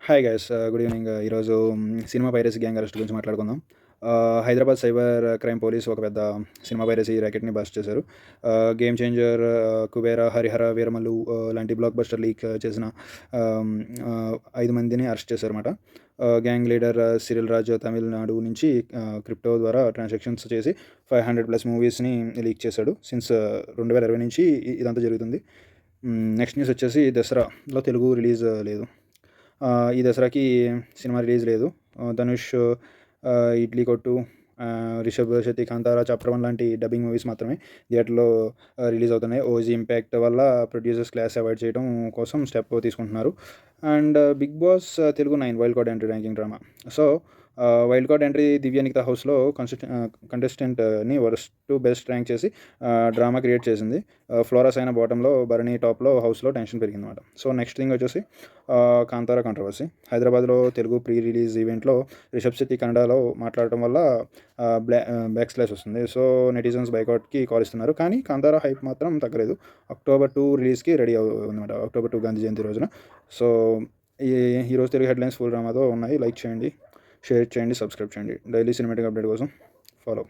Hi guys, good evening. ఈరోజు cinema piracy gang arrest గురించి మాట్లాడుకుందాం. హైదరాబాద్ సైబర్ క్రైమ్ పోలీస్ ఒక పెద్ద సినిమా పైరసీ ర్యాకెట్ని బస్ట్ చేశారు. గేమ్ చేంజర్, కుబేర, హరిహర వీరమల్లు లాంటి బ్లాక్ బస్టర్ లీక్ చేసిన 5 మందిని అరెస్ట్ చేశారన్నమాట. Gang leader Cyril Raj Tamil Nadu నుంచి క్రిప్టో ద్వారా ట్రాన్సాక్షన్స్ చేసి 500+ మూవీస్ని లీక్ చేశాడు. సిన్స్ 2020 నుంచి ఇదంతా జరుగుతుంది. నెక్స్ట్ న్యూస్ వచ్చేసి దసరాలో తెలుగు రిలీజ్ లేదు. ఈ దసరాకి సినిమా రిలీజ్ లేదు. ధనుష్, ఇడ్లీ కొట్టు, రిషబ్ శెట్టి, కాంతారా, చాప్టర్ 1 లాంటి డబ్బింగ్ మూవీస్ మాత్రమే థియేటర్లో రిలీజ్ అవుతున్నాయి. ఓజీ ఇంపాక్ట్ వల్ల ప్రొడ్యూసర్స్ క్లాస్ అవాయిడ్ చేయడం కోసం స్టెప్ తీసుకుంటున్నారు. And big boss Telugu 9 wild card entry ranking drama. So wild card entry Divya Nikhita హౌస్లో కంటెస్టెంట్ని వర్స్ట్ టు బెస్ట్ ర్యాంక్ చేసి డ్రామా క్రియేట్ చేసింది. ఫ్లోరస్ అయిన బాటంలో, భరణి టాప్లో హౌస్లో టెన్షన్ పెరిగిందన్నమాట. సో నెక్స్ట్ థింగ్ వచ్చేసి కాంతారా కాంట్రవర్సీ. హైదరాబాద్లో తెలుగు ప్రీ రిలీజ్ ఈవెంట్లో రిషబ్ శెట్టి కన్నడలో మాట్లాడటం వల్ల బ్యాక్ స్లాష్ వస్తుంది. సో నెటిజన్స్ బైకాట్కి కాల్ ఇస్తున్నారు. కానీ కాంతారా హైప్ మాత్రం తగ్గలేదు. October 2 రిలీజ్కి రెడీ అవుతుందన్నమాట. October 2 గాంధీ జయంతి రోజున. సో ఈరోజు తెలుగు హెడ్లైన్స్ ఫుల్ డ్రామాతో ఉన్నాయి. లైక్ చేయండి, షేర్ చేయండి, సబ్స్క్రైబ్ చేయండి. డైలీ సినిమాటిక్ అప్డేట్ కోసం ఫాలో.